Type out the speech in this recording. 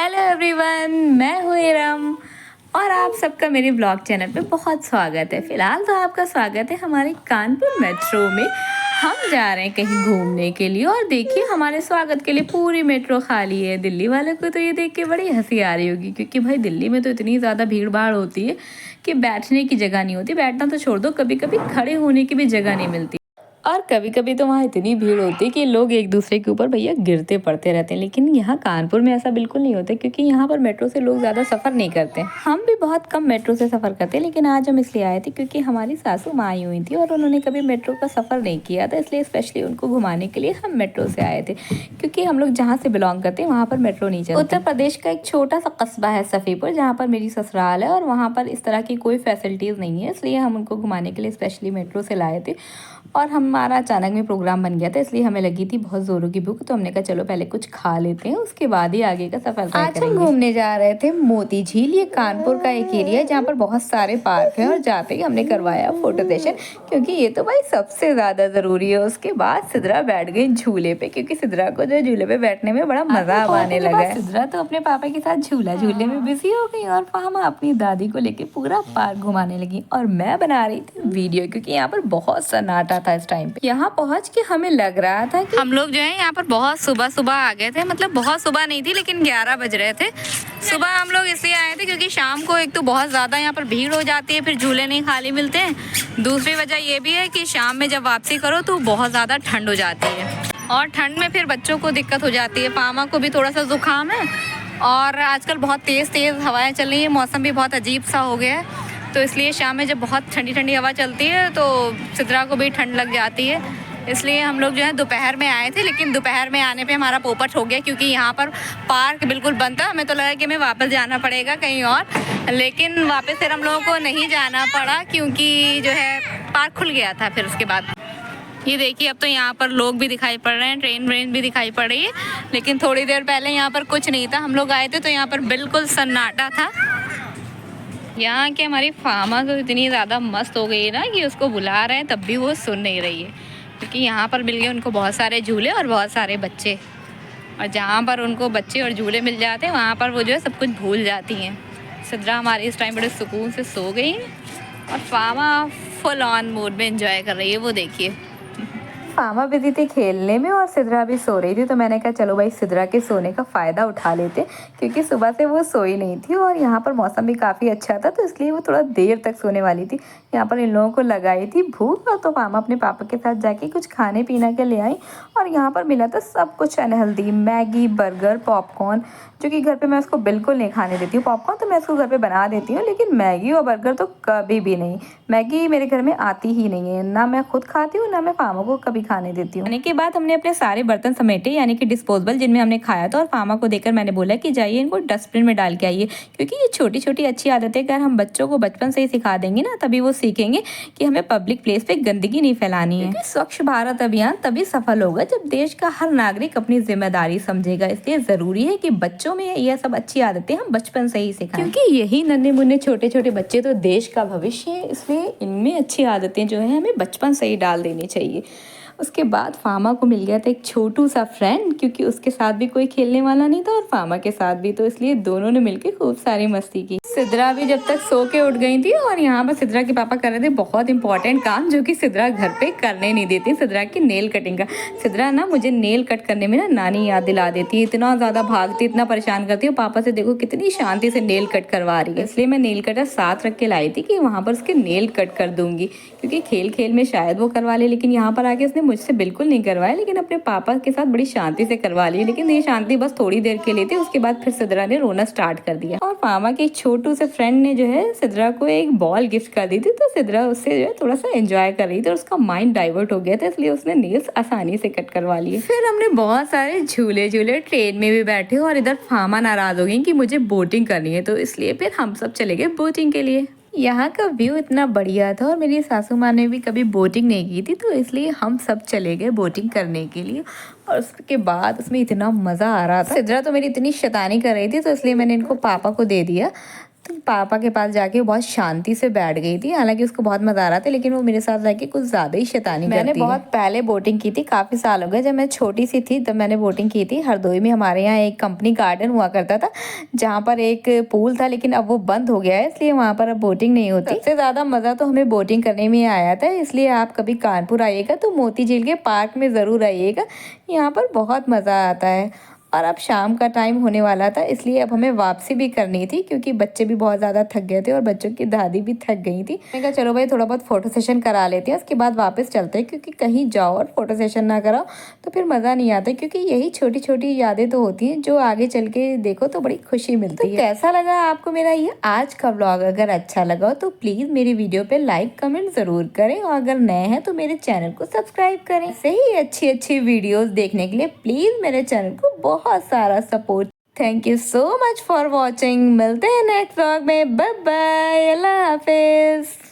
Hello everyone, मैं हूँ इरम और आप सबका मेरे ब्लॉग चैनल पे बहुत स्वागत है। फ़िलहाल तो आपका स्वागत है हमारे कानपुर मेट्रो में। हम जा रहे हैं कहीं घूमने के लिए और देखिए हमारे स्वागत के लिए पूरी मेट्रो खाली है। दिल्ली वालों को तो ये देख के बड़ी हंसी आ रही होगी, क्योंकि भाई दिल्ली में तो इतनी ज़्यादा भीड़ भाड़ होती है कि बैठने की जगह नहीं होती। बैठना तो छोड़ दो, कभी कभी खड़े होने की भी जगह नहीं मिलती। और कभी कभी तो वहाँ इतनी भीड़ होती है कि लोग एक दूसरे के ऊपर भैया गिरते पड़ते रहते हैं। लेकिन यहाँ कानपुर में ऐसा बिल्कुल नहीं होता, क्योंकि यहाँ पर मेट्रो से लोग ज़्यादा सफ़र नहीं करते। हम भी बहुत कम मेट्रो से सफ़र करते हैं, लेकिन आज हम इसलिए आए थे क्योंकि हमारी सासू माँ आई हुई थी और उन्होंने कभी मेट्रो का सफ़र नहीं किया था, इसलिए स्पेशली उनको घुमाने के लिए हम मेट्रो से आए थे। क्योंकि हम लोग जहाँ से बिलोंग करते हैं वहाँ पर मेट्रो नहीं चलती। उत्तर प्रदेश का एक छोटा सा कस्बा है सफ़ीपुर, जहाँ पर मेरी ससुराल है और वहाँ पर इस तरह की कोई फैसिलिटीज़ नहीं है, इसलिए हम उनको घुमाने के लिए स्पेशली मेट्रो से लाए थे। और हमारा अचानक में प्रोग्राम बन गया था, इसलिए हमें लगी थी बहुत ज़ोरों की भूख, तो हमने कहा चलो पहले कुछ खा लेते हैं, उसके बाद ही आगे का सफ़र तय करेंगे। आज हम घूमने जा रहे थे मोती झील। ये कानपुर का एक एरिया है जहाँ पर बहुत सारे पार्क हैं और जाते ही हमने करवाया फोटो सेशन, क्योंकि ये तो भाई सबसे ज़्यादा ज़रूरी है। उसके बाद सिद्रा बैठ गई झूले पे, क्योंकि सिद्रा को जो झूले पे बैठने में बड़ा मज़ा आने लगा है। सिद्रा तो अपने पापा के साथ झूला झूलने में बिजी हो गई और फामा अपनी दादी को लेके पूरा पार्क घुमाने लगी और मैं बना रही थी वीडियो, क्योंकि यहाँ पर बहुत सन्नाटा था इस टाइम पे। यहाँ पहुँच के हमें लग रहा था कि हम लोग जो है यहाँ पर बहुत सुबह सुबह आ गए थे। मतलब बहुत सुबह नहीं थी, लेकिन 11 बज रहे थे। सुबह हम लोग इसलिए आए थे क्योंकि शाम को एक तो बहुत ज़्यादा यहाँ पर भीड़ हो जाती है, फिर झूले नहीं खाली मिलते हैं। दूसरी वजह ये भी है कि शाम में जब वापसी करो तो बहुत ज़्यादा ठंड हो जाती है, और ठंड में फिर बच्चों को दिक्कत हो जाती है। पामा को भी थोड़ा सा जुकाम है और आजकल बहुत तेज़ हवाएँ चल रही है, मौसम भी बहुत अजीब सा हो गया है, तो इसलिए शाम में जब बहुत ठंडी ठंडी हवा चलती है तो सिद्रा को भी ठंड लग जाती है। इसलिए हम लोग जो है दोपहर में आए थे, लेकिन दोपहर में आने पे हमारा पोपट हो गया, क्योंकि यहाँ पर पार्क बिल्कुल बंद था। हमें तो लगा कि हमें वापस जाना पड़ेगा कहीं और, लेकिन वापस फिर हम लोगों को नहीं जाना पड़ा, क्योंकि जो है पार्क खुल गया था। फिर उसके बाद ये देखिए अब तो यहाँ पर लोग भी दिखाई पड़ रहे हैं, ट्रेन व्रेन भी दिखाई पड़ रही है, लेकिन थोड़ी देर पहले यहाँ पर कुछ नहीं था। हम लोग आए थे तो यहाँ पर बिल्कुल सन्नाटा था। यहाँ के हमारी फामा तो इतनी ज़्यादा मस्त हो गई है ना कि उसको बुला रहे हैं तब भी वो सुन नहीं रही है, क्योंकि यहाँ पर मिल गए उनको बहुत सारे झूले और बहुत सारे बच्चे, और जहाँ पर उनको बच्चे और झूले मिल जाते हैं वहाँ पर वो जो है सब कुछ भूल जाती हैं। सिद्रा हमारी इस टाइम बड़े सुकून से सो गई है और फामा फुल ऑन मूड में एंजॉय कर रही है। वो देखिए फामा बिजी थी खेलने में और सिद्रा भी सो रही थी, तो मैंने कहा चलो भाई सिद्रा के सोने का फ़ायदा उठा लेते, क्योंकि सुबह से वो सोई नहीं थी और यहाँ पर मौसम भी काफ़ी अच्छा था, तो इसलिए वो थोड़ा देर तक सोने वाली थी। यहाँ पर इन लोगों को लगाई थी भूख, और तो फामा अपने पापा के साथ जाके कुछ खाने पीने के ले आई, और यहाँ पर मिला था सब कुछ अनहेल्दी, मैगी, बर्गर, पॉपकॉर्न, जो कि घर पे मैं उसको बिल्कुल नहीं खाने देती हूँ। पॉपकॉर्न तो मैं उसको घर पे बना देती हूँ, लेकिन मैगी और बर्गर तो कभी भी नहीं। मैगी मेरे घर में आती ही नहीं है, ना मैं खुद खाती हूँ ना मैं फामा को कभी खाने देती हूँ। खाने के बाद हमने अपने सारे बर्तन समेटे, यानी कि डिस्पोजेबल जिनमें हमने खाया था, और फामा को देकर मैंने बोला कि जाइए इनको डस्टबिन में डाल के आइए, क्योंकि ये छोटी छोटी अच्छी आदतें अगर हम बच्चों को बचपन से ही सिखा देंगे ना, तभी वो सीखेंगे कि हमें पब्लिक प्लेस पे गंदगी नहीं फैलानी है। स्वच्छ भारत अभियान तभी सफल होगा जब देश का हर नागरिक अपनी जिम्मेदारी समझेगा। इसलिए जरूरी है कि बच्चों में यह सब अच्छी आदतें हम बचपन से ही सिखाएं, क्योंकि यही नन्हे मुन्ने छोटे छोटे बच्चे तो देश का भविष्य है। इसलिए इनमें अच्छी आदतें जो है हमें बचपन से ही डाल देनी चाहिए। उसके बाद फामा को मिल गया था एक छोटू सा फ्रेंड, क्योंकि उसके साथ भी कोई खेलने वाला नहीं था और फामा के साथ भी, तो इसलिए दोनों ने मिलकर खूब सारी मस्ती की। सिद्रा भी जब तक सो के उठ गई थी, और यहाँ पर सिद्रा के पापा कर रहे थे बहुत इंपॉर्टेंट काम, जो कि सिद्रा घर पे करने नहीं देती। सिद्रा की नेल कटिंग का। सिद्रा ना मुझे नेल कट करने में ना नानी याद दिला देती है, इतना ज़्यादा भागती, इतना परेशान करती है। पापा से देखो कितनी शांति से नेल कट करवा रही है, इसलिए मैं नेल कटर साथ रख के लाई थी कि वहाँ पर उसके नेल कट कर दूंगी, क्योंकि खेल खेल में शायद वो करवा ले, लेकिन यहाँ पर आके उसने मुझसे बिल्कुल नहीं करवाया, लेकिन अपने पापा के साथ बड़ी शांति से करवा ली। लेकिन ये शांति बस थोड़ी देर के लिए थी, उसके बाद फिर सिद्रा ने रोना स्टार्ट कर दिया। और फामा के छोटू से फ्रेंड ने जो है सिद्रा को एक बॉल गिफ्ट कर दी थी, तो सिद्रा उससे जो है थोड़ा सा एंजॉय कर रही थी और उसका माइंड डाइवर्ट हो गया था, इसलिए उसने नेल्स आसानी से कट करवा लिए। फिर हमने बहुत सारे झूले ट्रेन में भी बैठे, और इधर फामा नाराज हो गई कि मुझे बोटिंग करनी है, तो इसलिए फिर हम सब चले गए बोटिंग के लिए। यहाँ का व्यू इतना बढ़िया था और मेरी सासू माँ ने भी कभी बोटिंग नहीं की थी, तो इसलिए हम सब चले गए बोटिंग करने के लिए। और उसके बाद उसमें इतना मज़ा आ रहा था। सिद्रा तो मेरी इतनी शैतानी कर रही थी, तो इसलिए मैंने इनको पापा को दे दिया। तो पापा के पास जाके वो बहुत शांति से बैठ गई थी। हालांकि उसको बहुत मजा आ रहा था, लेकिन वो मेरे साथ रह के कुछ ज्यादा ही शैतानी करती है। मैंने बहुत पहले बोटिंग की थी, काफी साल हो गए, जब मैं छोटी सी थी तब मैंने बोटिंग की थी। हरदोई में हमारे यहाँ एक कंपनी गार्डन हुआ करता था जहाँ पर एक पूल था, लेकिन अब वो बंद हो गया है, इसलिए वहाँ पर अब बोटिंग नहीं होती। सबसे ज्यादा मजा तो हमें बोटिंग करने में आया था, इसलिए आप कभी कानपुर आइएगा तो मोती झील के पार्क में जरूर आइएगा, यहाँ पर बहुत मजा आता है। और अब शाम का टाइम होने वाला था, इसलिए अब हमें वापसी भी करनी थी, क्योंकि बच्चे भी बहुत ज़्यादा थक गए थे और बच्चों की दादी भी थक गई थी। मैंने कहा चलो भाई थोड़ा बहुत फ़ोटो सेशन करा लेते हैं, उसके बाद वापस चलते हैं, क्योंकि कहीं जाओ और फोटो सेशन ना कराओ तो फिर मज़ा नहीं आता, क्योंकि यही छोटी छोटी यादें तो होती हैं जो आगे चल के देखो तो बड़ी खुशी मिलती है। कैसा लगा आपको मेरा ये आज का व्लॉग? अगर अच्छा लगा तो प्लीज़ मेरी वीडियो पे लाइक कमेंट ज़रूर करें, और अगर नए हैं तो मेरे चैनल को सब्सक्राइब करें। सही अच्छी अच्छी वीडियोस देखने के लिए प्लीज़ मेरे चैनल को बहुत सारा support. Thank you so much for watching. मिलते हैं नेक्स्ट व्लॉग में। बाय बाय, अल्लाह हाफिज।